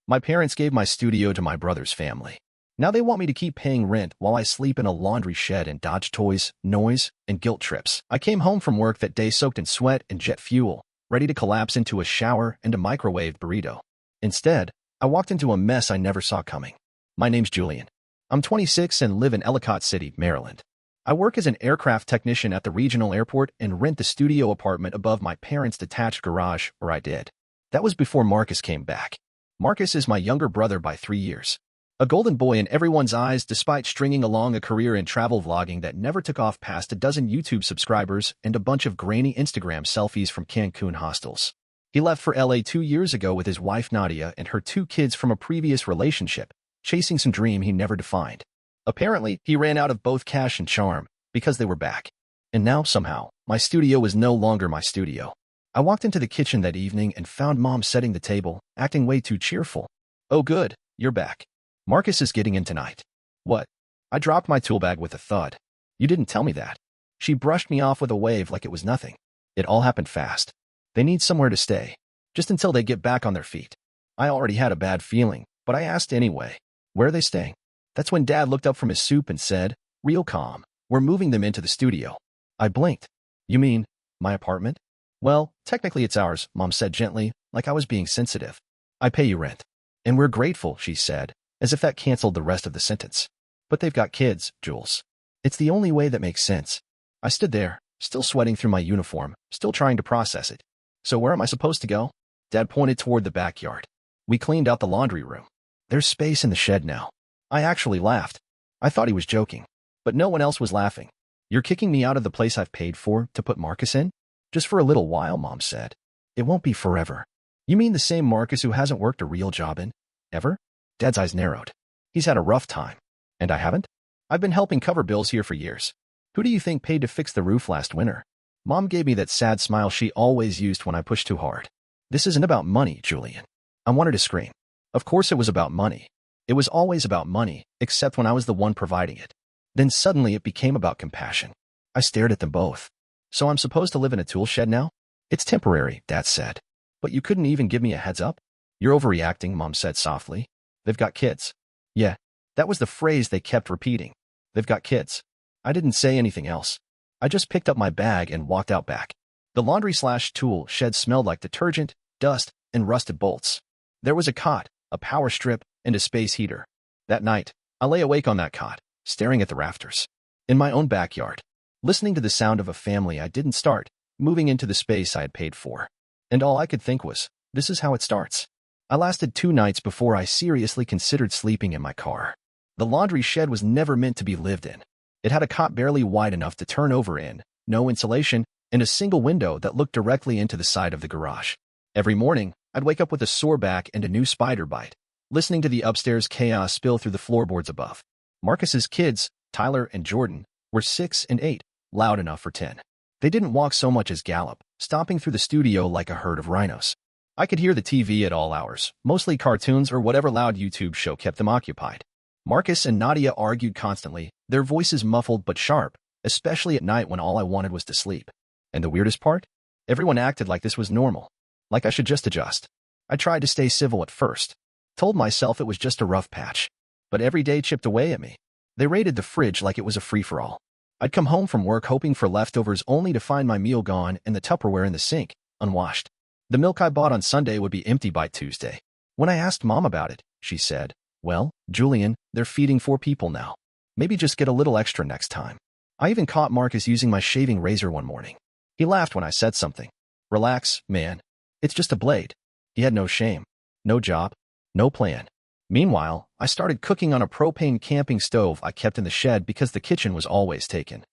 My parents gave my studio to my brother's family. Now they want me to keep paying rent while I sleep in a laundry shed and dodge toys, noise, and guilt trips. I came home from work that day soaked in sweat and jet fuel, ready to collapse into a shower and a microwave burrito. Instead, I walked into a mess I never saw coming. My name's Julian. I'm 26 and live in Ellicott City, Maryland. I work as an aircraft technician at the regional airport and rent the studio apartment above my parents' detached garage, or I did. That was before Marcus came back. Marcus is my younger brother by 3 years. A golden boy in everyone's eyes despite stringing along a career in travel vlogging that never took off past a dozen YouTube subscribers and a bunch of grainy Instagram selfies from Cancun hostels. He left for LA 2 years ago with his wife Nadia and her 2 kids from a previous relationship, chasing some dream he never defined. Apparently, he ran out of both cash and charm because they were back. And now, somehow, my studio was no longer my studio. I walked into the kitchen that evening and found Mom setting the table, acting way too cheerful. "Oh good, you're back. Marcus is getting in tonight." "What?" I dropped my tool bag with a thud. "You didn't tell me that." She brushed me off with a wave like it was nothing. It all happened fast. They need somewhere to stay, just until they get back on their feet. I already had a bad feeling, but I asked anyway. "Where are they staying?" That's when Dad looked up from his soup and said, real calm, "We're moving them into the studio." I blinked. "You mean, my apartment?" "Well, technically it's ours," Mom said gently, like I was being sensitive. "I pay you rent." "And we're grateful," she said, as if that canceled the rest of the sentence. "But they've got kids, Jules. It's the only way that makes sense." I stood there, still sweating through my uniform, still trying to process it. "So where am I supposed to go?" Dad pointed toward the backyard. "We cleaned out the laundry room. There's space in the shed now." I actually laughed. I thought he was joking, but no one else was laughing. "You're kicking me out of the place I've paid for to put Marcus in?" "Just for a little while," Mom said. "It won't be forever." "You mean the same Marcus who hasn't worked a real job in? Ever?" Dad's eyes narrowed. "He's had a rough time. And I haven't? I've been helping cover bills here for years. Who do you think paid to fix the roof last winter?" Mom gave me that sad smile she always used when I pushed too hard. "This isn't about money, Julian." I wanted to scream. Of course it was about money. It was always about money, except when I was the one providing it. Then suddenly it became about compassion. I stared at them both. "So I'm supposed to live in a tool shed now?" "It's temporary," Dad said. "But you couldn't even give me a heads up?" "You're overreacting," Mom said softly. "They've got kids." "Yeah." That was the phrase they kept repeating. "They've got kids." I didn't say anything else. I just picked up my bag and walked out back. The laundry/tool shed smelled like detergent, dust, and rusted bolts. There was a cot, a power strip, and a space heater. That night, I lay awake on that cot, staring at the rafters. In my own backyard, listening to the sound of a family I didn't start, moving into the space I had paid for. And all I could think was, this is how it starts. I lasted 2 nights before I seriously considered sleeping in my car. The laundry shed was never meant to be lived in. It had a cot barely wide enough to turn over in, no insulation, and a single window that looked directly into the side of the garage. Every morning, I'd wake up with a sore back and a new spider bite, listening to the upstairs chaos spill through the floorboards above. Marcus's kids, Tyler and Jordan, were 6 and 8, loud enough for 10. They didn't walk so much as gallop, stomping through the studio like a herd of rhinos. I could hear the TV at all hours, mostly cartoons or whatever loud YouTube show kept them occupied. Marcus and Nadia argued constantly, their voices muffled but sharp, especially at night when all I wanted was to sleep. And the weirdest part? Everyone acted like this was normal, like I should just adjust. I tried to stay civil at first, told myself it was just a rough patch. But every day chipped away at me. They raided the fridge like it was a free-for-all. I'd come home from work hoping for leftovers only to find my meal gone and the Tupperware in the sink, unwashed. The milk I bought on Sunday would be empty by Tuesday. When I asked Mom about it, she said, "Well, Julian, they're feeding 4 people now. Maybe just get a little extra next time." I even caught Marcus using my shaving razor one morning. He laughed when I said something. "Relax, man. It's just a blade." He had no shame, no job, no plan. Meanwhile, I started cooking on a propane camping stove I kept in the shed because the kitchen was always taken.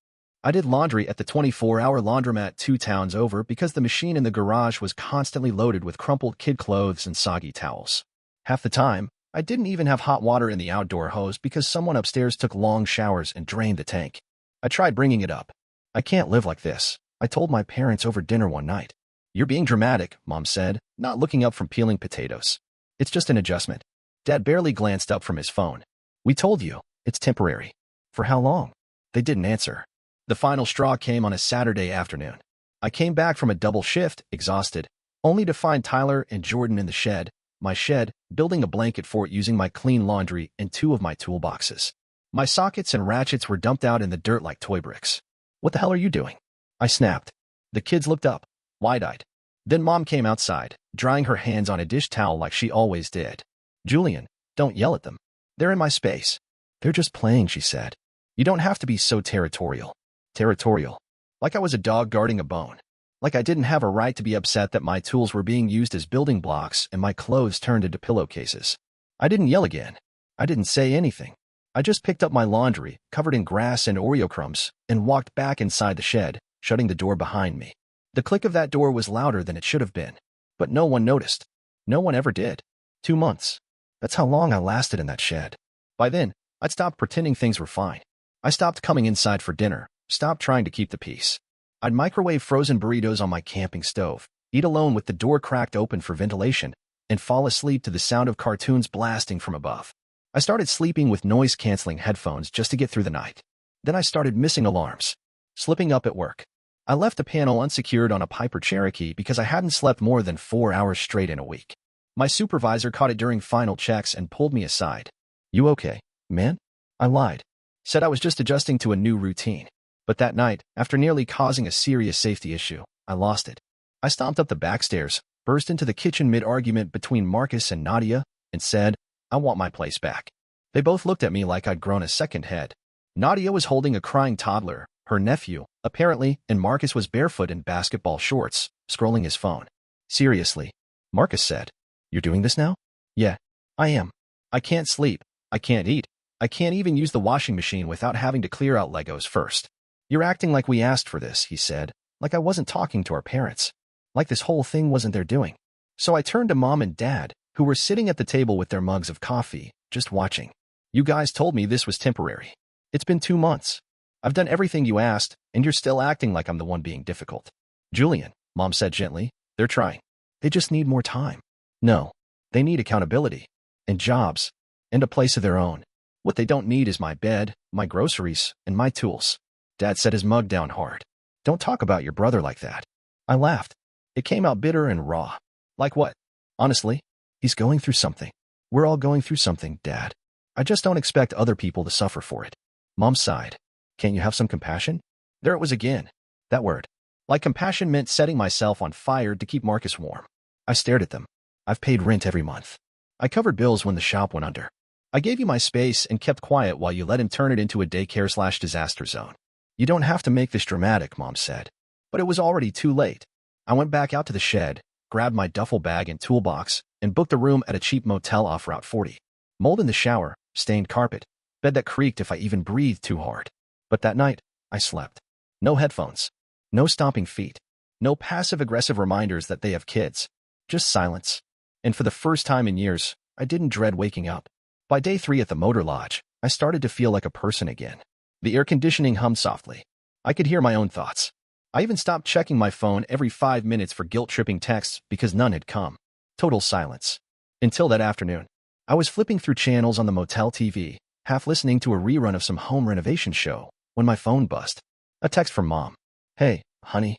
I did laundry at the 24-hour laundromat 2 towns over because the machine in the garage was constantly loaded with crumpled kid clothes and soggy towels. Half the time, I didn't even have hot water in the outdoor hose because someone upstairs took long showers and drained the tank. I tried bringing it up. "I can't live like this," I told my parents over dinner one night. "You're being dramatic," Mom said, not looking up from peeling potatoes. "It's just an adjustment." Dad barely glanced up from his phone. "We told you, it's temporary." "For how long?" They didn't answer. The final straw came on a Saturday afternoon. I came back from a double shift, exhausted, only to find Tyler and Jordan in the shed, my shed, building a blanket fort using my clean laundry and 2 of my toolboxes. My sockets and ratchets were dumped out in the dirt like toy bricks. What the hell are you doing? I snapped. The kids looked up, wide-eyed. Then Mom came outside, drying her hands on a dish towel like she always did. Julian, don't yell at them. They're in my space. They're just playing, she said. You don't have to be so territorial. Territorial. Like I was a dog guarding a bone. Like I didn't have a right to be upset that my tools were being used as building blocks and my clothes turned into pillowcases. I didn't yell again. I didn't say anything. I just picked up my laundry, covered in grass and Oreo crumbs, and walked back inside the shed, shutting the door behind me. The click of that door was louder than it should have been. But no one noticed. No one ever did. 2 months. That's how long I lasted in that shed. By then, I'd stopped pretending things were fine. I stopped coming inside for dinner, stopped trying to keep the peace. I'd microwave frozen burritos on my camping stove, eat alone with the door cracked open for ventilation, and fall asleep to the sound of cartoons blasting from above. I started sleeping with noise-canceling headphones just to get through the night. Then I started missing alarms. Slipping up at work. I left a panel unsecured on a Piper Cherokee because I hadn't slept more than 4 hours straight in a week. My supervisor caught it during final checks and pulled me aside. You okay, man? I lied. Said I was just adjusting to a new routine. But that night, after nearly causing a serious safety issue, I lost it. I stomped up the back stairs, burst into the kitchen mid-argument between Marcus and Nadia, and said, I want my place back. They both looked at me like I'd grown a second head. Nadia was holding a crying toddler, her nephew, apparently, and Marcus was barefoot in basketball shorts, scrolling his phone. Seriously, Marcus said. You're doing this now? Yeah, I am. I can't sleep. I can't eat. I can't even use the washing machine without having to clear out Legos first. You're acting like we asked for this, he said, like I wasn't talking to our parents. Like this whole thing wasn't their doing. So I turned to Mom and Dad, who were sitting at the table with their mugs of coffee, just watching. You guys told me this was temporary. It's been 2 months. I've done everything you asked, and you're still acting like I'm the one being difficult. Julian, Mom said gently, they're trying. They just need more time. No, they need accountability, and jobs, and a place of their own. What they don't need is my bed, my groceries, and my tools. Dad set his mug down hard. Don't talk about your brother like that. I laughed. It came out bitter and raw. Like what? Honestly, he's going through something. We're all going through something, Dad. I just don't expect other people to suffer for it. Mom sighed. Can't you have some compassion? There it was again. That word. Like compassion meant setting myself on fire to keep Marcus warm. I stared at them. I've paid rent every month. I covered bills when the shop went under. I gave you my space and kept quiet while you let him turn it into a daycare/disaster zone. You don't have to make this dramatic, Mom said. But it was already too late. I went back out to the shed, grabbed my duffel bag and toolbox, and booked a room at a cheap motel off Route 40. Mold in the shower, stained carpet, bed that creaked if I even breathed too hard. But that night, I slept. No headphones. No stomping feet. No passive-aggressive reminders that they have kids. Just silence. And for the first time in years, I didn't dread waking up. By day 3 at the motor lodge, I started to feel like a person again. The air conditioning hummed softly. I could hear my own thoughts. I even stopped checking my phone every 5 minutes for guilt-tripping texts because none had come. Total silence. Until that afternoon, I was flipping through channels on the motel TV, half listening to a rerun of some home renovation show, when my phone buzzed. A text from Mom. Hey, honey.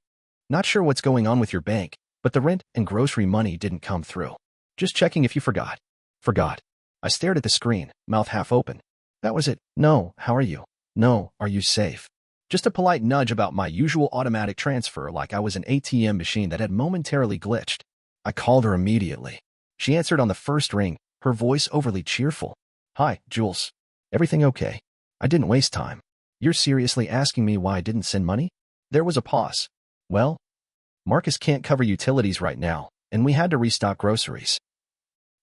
Not sure what's going on with your bank, but the rent and grocery money didn't come through. Just checking if you forgot. Forgot. I stared at the screen, mouth half open. That was it. No, how are you? No, are you safe? Just a polite nudge about my usual automatic transfer like I was an ATM machine that had momentarily glitched. I called her immediately. She answered on the first ring, her voice overly cheerful. Hi, Jules. Everything okay? I didn't waste time. You're seriously asking me why I didn't send money? There was a pause. Well, Marcus can't cover utilities right now, and we had to restock groceries.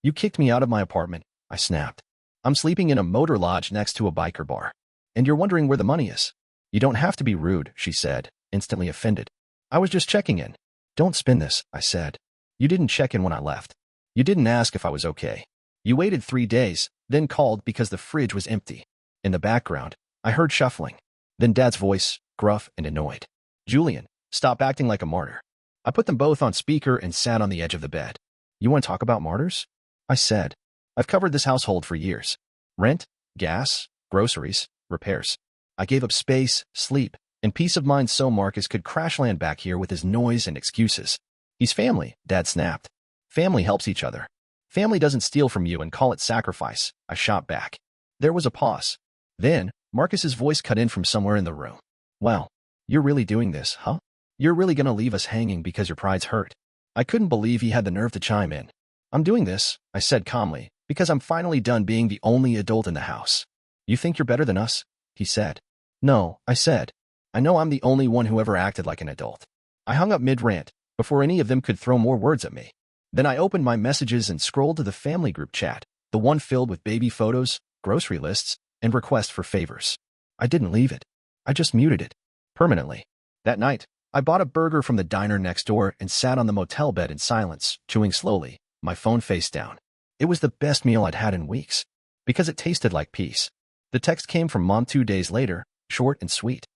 You kicked me out of my apartment, I snapped. I'm sleeping in a motor lodge next to a biker bar. And you're wondering where the money is. You don't have to be rude, she said, instantly offended. I was just checking in. Don't spin this, I said. You didn't check in when I left. You didn't ask if I was okay. You waited 3 days, then called because the fridge was empty. In the background, I heard shuffling. Then Dad's voice, gruff and annoyed. Julian, stop acting like a martyr. I put them both on speaker and sat on the edge of the bed. You want to talk about martyrs? I said. I've covered this household for years. Rent, gas, groceries, repairs. I gave up space, sleep, and peace of mind so Marcus could crash land back here with his noise and excuses. He's family, Dad snapped. Family helps each other. Family doesn't steal from you and call it sacrifice, I shot back. There was a pause. Then, Marcus's voice cut in from somewhere in the room. Well, you're really doing this, huh? You're really gonna leave us hanging because your pride's hurt. I couldn't believe he had the nerve to chime in. I'm doing this, I said calmly, because I'm finally done being the only adult in the house. You think you're better than us? He said. No, I said. I know I'm the only one who ever acted like an adult. I hung up mid-rant, before any of them could throw more words at me. Then I opened my messages and scrolled to the family group chat, the one filled with baby photos, grocery lists, and requests for favors. I didn't leave it. I just muted it. Permanently. That night, I bought a burger from the diner next door and sat on the motel bed in silence, chewing slowly, my phone face down. It was the best meal I'd had in weeks. Because it tasted like peace. The text came from Mom 2 days later, short and sweet.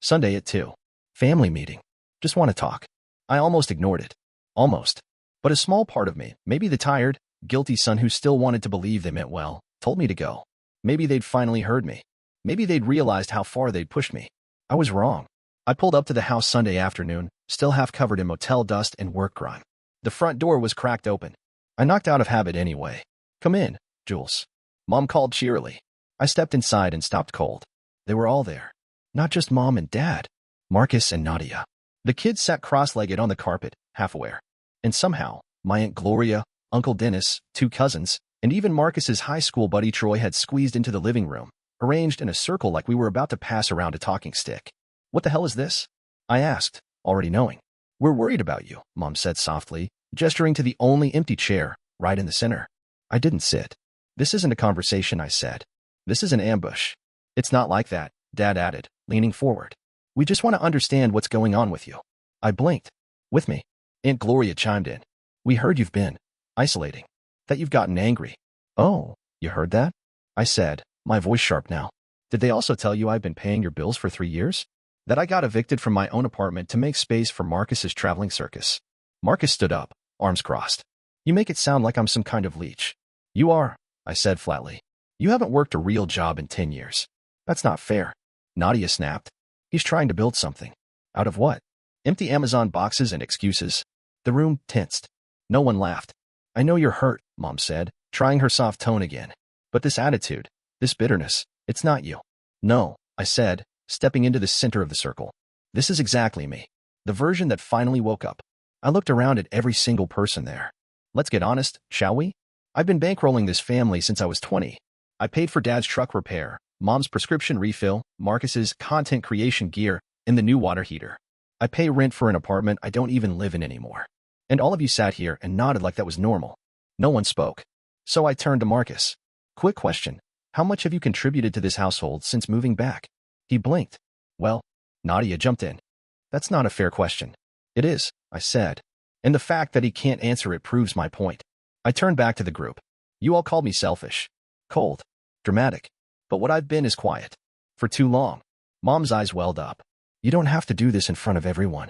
Sunday at 2. Family meeting. Just want to talk. I almost ignored it. Almost. But a small part of me, maybe the tired, guilty son who still wanted to believe they meant well, told me to go. Maybe they'd finally heard me. Maybe they'd realized how far they'd pushed me. I was wrong. I pulled up to the house Sunday afternoon, still half covered in motel dust and work grime. The front door was cracked open. I knocked out of habit anyway. Come in, Jules. Mom called cheerily. I stepped inside and stopped cold. They were all there. Not just Mom and Dad. Marcus and Nadia. The kids sat cross-legged on the carpet, half aware. And somehow, my Aunt Gloria, Uncle Dennis, 2 cousins, and even Marcus's high school buddy Troy had squeezed into the living room, arranged in a circle like we were about to pass around a talking stick. What the hell is this? I asked, already knowing. We're worried about you, Mom said softly, gesturing to the only empty chair, right in the center. I didn't sit. This isn't a conversation, I said. This is an ambush. It's not like that, Dad added, leaning forward. We just want to understand what's going on with you. I blinked. With me. Aunt Gloria chimed in. We heard you've been isolating. That you've gotten angry. Oh, you heard that? I said, my voice sharp now. Did they also tell you I've been paying your bills for 3 years? That I got evicted from my own apartment to make space for Marcus's traveling circus? Marcus stood up, arms crossed. You make it sound like I'm some kind of leech. You are, I said flatly. You haven't worked a real job in 10 years. That's not fair. Nadia snapped. He's trying to build something. Out of what? Empty Amazon boxes and excuses. The room tensed. No one laughed. I know you're hurt, Mom said, trying her soft tone again. But this attitude, this bitterness, it's not you. No, I said, stepping into the center of the circle. This is exactly me. The version that finally woke up. I looked around at every single person there. Let's get honest, shall we? I've been bankrolling this family since I was 20. I paid for Dad's truck repair, Mom's prescription refill, Marcus's content creation gear, and the new water heater. I pay rent for an apartment I don't even live in anymore. And all of you sat here and nodded like that was normal. No one spoke. So I turned to Marcus. Quick question. How much have you contributed to this household since moving back? He blinked. Well, Nadia jumped in. That's not a fair question. It is, I said. And the fact that he can't answer it proves my point. I turned back to the group. You all called me selfish. Cold. Dramatic. But what I've been is quiet. For too long. Mom's eyes welled up. You don't have to do this in front of everyone.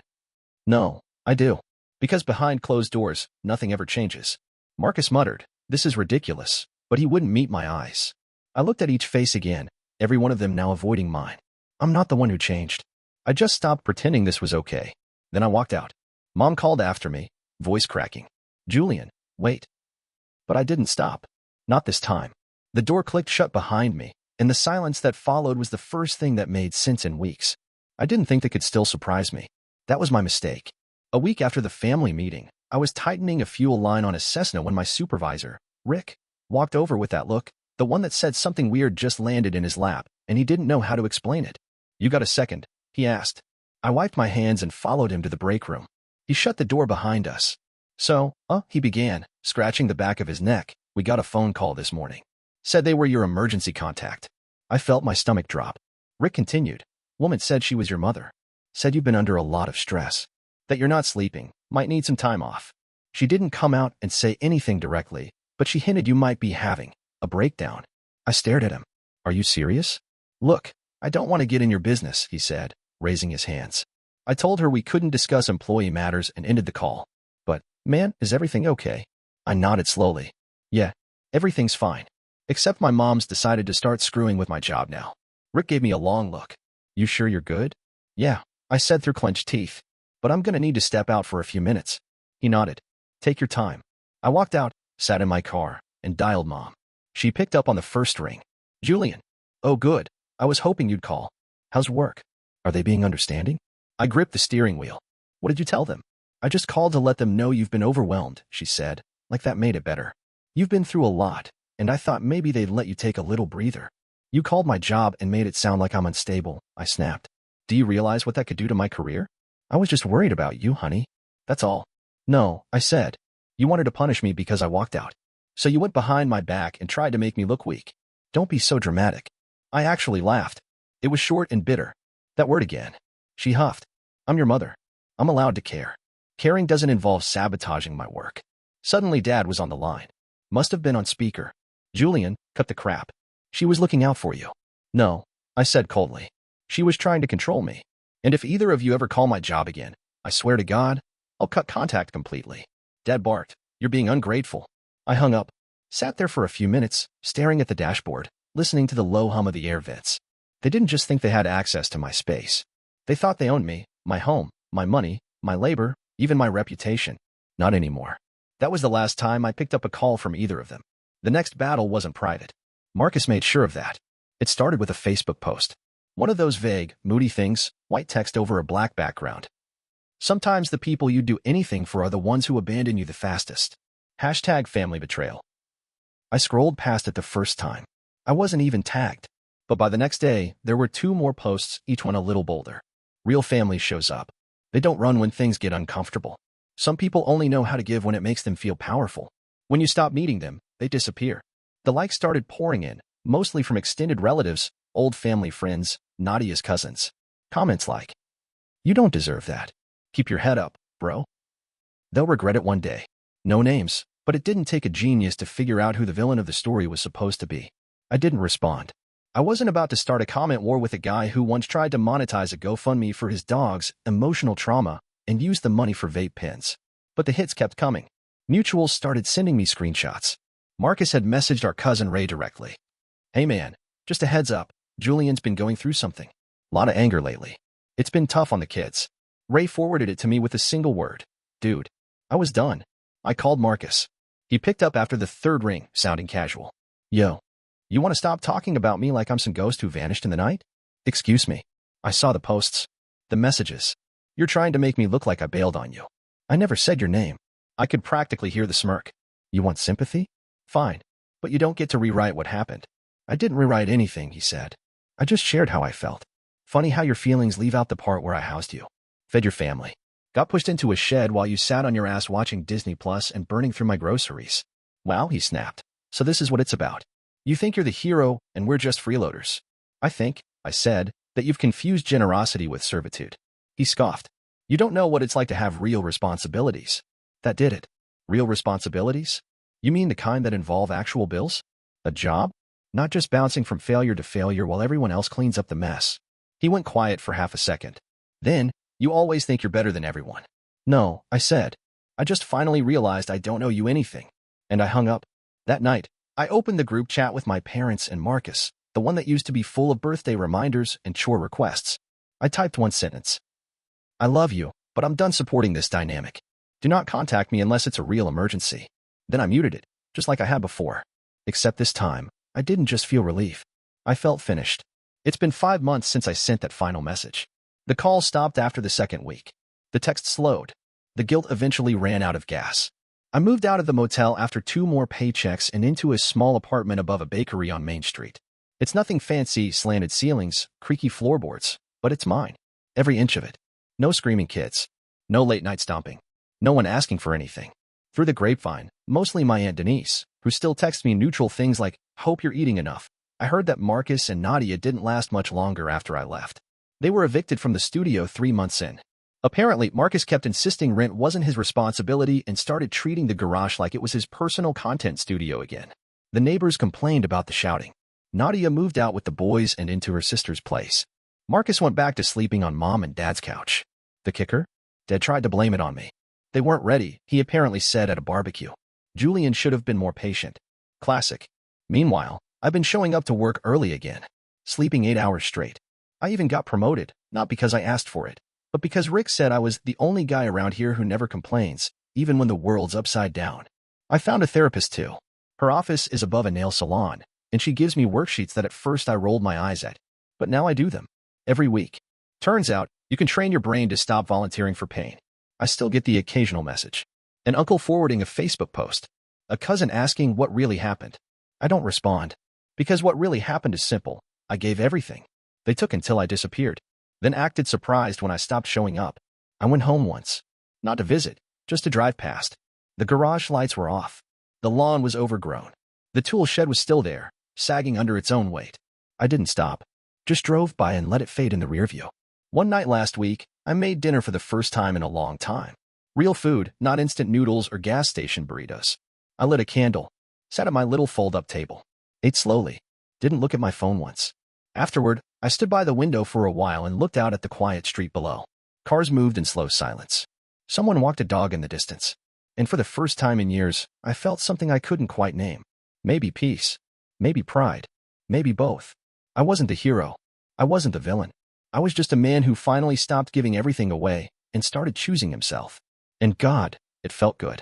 No, I do. Because behind closed doors, nothing ever changes. Marcus muttered, this is ridiculous, but he wouldn't meet my eyes. I looked at each face again, every one of them now avoiding mine. I'm not the one who changed. I just stopped pretending this was okay. Then I walked out. Mom called after me, voice cracking. Julian, wait. But I didn't stop. Not this time. The door clicked shut behind me, and the silence that followed was the first thing that made sense in weeks. I didn't think they could still surprise me. That was my mistake. A week after the family meeting, I was tightening a fuel line on a Cessna when my supervisor, Rick, walked over with that look, the one that said something weird just landed in his lap, and he didn't know how to explain it. You got a second? He asked. I wiped my hands and followed him to the break room. He shut the door behind us. So, he began, scratching the back of his neck. We got a phone call this morning. Said they were your emergency contact. I felt my stomach drop. Rick continued. Woman said she was your mother. Said you've been under a lot of stress. That you're not sleeping, might need some time off. She didn't come out and say anything directly, but she hinted you might be having a breakdown. I stared at him. Are you serious? Look, I don't want to get in your business, he said, raising his hands. I told her we couldn't discuss employee matters and ended the call. But, man, is everything okay? I nodded slowly. Yeah, everything's fine. Except my mom's decided to start screwing with my job now. Rick gave me a long look. You sure you're good? Yeah, I said through clenched teeth. But I'm gonna need to step out for a few minutes. He nodded. Take your time. I walked out, sat in my car, and dialed Mom. She picked up on the first ring. Julian. Oh, good. I was hoping you'd call. How's work? Are they being understanding? I gripped the steering wheel. What did you tell them? I just called to let them know you've been overwhelmed, she said, like that made it better. You've been through a lot, and I thought maybe they'd let you take a little breather. You called my job and made it sound like I'm unstable, I snapped. Do you realize what that could do to my career? I was just worried about you, honey. That's all. No, I said. You wanted to punish me because I walked out. So you went behind my back and tried to make me look weak. Don't be so dramatic. I actually laughed. It was short and bitter. That word again. She huffed. I'm your mother. I'm allowed to care. Caring doesn't involve sabotaging my work. Suddenly Dad was on the line. Must have been on speaker. Julian, cut the crap. She was looking out for you. No, I said coldly. She was trying to control me. And if either of you ever call my job again, I swear to God, I'll cut contact completely. Dad barked. You're being ungrateful. I hung up, sat there for a few minutes, staring at the dashboard, listening to the low hum of the air vents. They didn't just think they had access to my space. They thought they owned me, my home, my money, my labor, even my reputation. Not anymore. That was the last time I picked up a call from either of them. The next battle wasn't private. Marcus made sure of that. It started with a Facebook post. One of those vague, moody things, white text over a black background. Sometimes the people you'd do anything for are the ones who abandon you the fastest. Hashtag family betrayal. I scrolled past it the first time. I wasn't even tagged. But by the next day, there were 2 more posts, each one a little bolder. Real family shows up. They don't run when things get uncomfortable. Some people only know how to give when it makes them feel powerful. When you stop needing them, they disappear. The likes started pouring in, mostly from extended relatives, old family friends, Nadia's cousins. Comments like, you don't deserve that. Keep your head up, bro. They'll regret it one day. No names, but it didn't take a genius to figure out who the villain of the story was supposed to be. I didn't respond. I wasn't about to start a comment war with a guy who once tried to monetize a GoFundMe for his dog's emotional trauma and used the money for vape pens. But the hits kept coming. Mutuals started sending me screenshots. Marcus had messaged our cousin Ray directly. Hey man, just a heads up, Julian's been going through something. Lot of anger lately. It's been tough on the kids. Ray forwarded it to me with a single word. Dude. I was done. I called Marcus. He picked up after the 3rd ring, sounding casual. Yo. You want to stop talking about me like I'm some ghost who vanished in the night? Excuse me. I saw the posts. The messages. You're trying to make me look like I bailed on you. I never said your name. I could practically hear the smirk. You want sympathy? Fine. But you don't get to rewrite what happened. I didn't rewrite anything, he said. I just shared how I felt. Funny how your feelings leave out the part where I housed you. Fed your family. Got pushed into a shed while you sat on your ass watching Disney Plus and burning through my groceries. Wow, he snapped. So this is what it's about. You think you're the hero and we're just freeloaders. I think, I said, that you've confused generosity with servitude. He scoffed. You don't know what it's like to have real responsibilities. That did it. Real responsibilities? You mean the kind that involve actual bills? A job? Not just bouncing from failure to failure while everyone else cleans up the mess. He went quiet for half a second. Then, you always think you're better than everyone. No, I said. I just finally realized I don't owe you anything. And I hung up. That night, I opened the group chat with my parents and Marcus, the one that used to be full of birthday reminders and chore requests. I typed one sentence. I love you, but I'm done supporting this dynamic. Do not contact me unless it's a real emergency. Then I muted it, just like I had before. Except this time, I didn't just feel relief. I felt finished. It's been 5 months since I sent that final message. The call stopped after the 2nd week. The text slowed. The guilt eventually ran out of gas. I moved out of the motel after 2 more paychecks and into a small apartment above a bakery on Main Street. It's nothing fancy, slanted ceilings, creaky floorboards, but it's mine. Every inch of it. No screaming kids. No late-night stomping. No one asking for anything. Through the grapevine, mostly my Aunt Denise, who still texts me neutral things like, hope you're eating enough. I heard that Marcus and Nadia didn't last much longer after I left. They were evicted from the studio 3 months in. Apparently, Marcus kept insisting rent wasn't his responsibility and started treating the garage like it was his personal content studio again. The neighbors complained about the shouting. Nadia moved out with the boys and into her sister's place. Marcus went back to sleeping on Mom and Dad's couch. The kicker? Dad tried to blame it on me. They weren't ready, he apparently said at a barbecue. Julian should have been more patient. Classic. Meanwhile, I've been showing up to work early again. Sleeping 8 hours straight. I even got promoted, not because I asked for it, but because Rick said I was the only guy around here who never complains, even when the world's upside down. I found a therapist too. Her office is above a nail salon, and she gives me worksheets that at first I rolled my eyes at, but now I do them. Every week. Turns out, you can train your brain to stop volunteering for pain. I still get the occasional message. An uncle forwarding a Facebook post. A cousin asking what really happened. I don't respond. Because what really happened is simple. I gave everything. They took until I disappeared. Then acted surprised when I stopped showing up. I went home once. Not to visit, just to drive past. The garage lights were off. The lawn was overgrown. The tool shed was still there, sagging under its own weight. I didn't stop. Just drove by and let it fade in the rear view. One night last week, I made dinner for the first time in a long time. Real food, not instant noodles or gas station burritos. I lit a candle, sat at my little fold-up table, ate slowly, didn't look at my phone once. Afterward, I stood by the window for a while and looked out at the quiet street below. Cars moved in slow silence. Someone walked a dog in the distance. And for the first time in years, I felt something I couldn't quite name. Maybe peace. Maybe pride. Maybe both. I wasn't the hero. I wasn't the villain. I was just a man who finally stopped giving everything away and started choosing himself. And God, it felt good.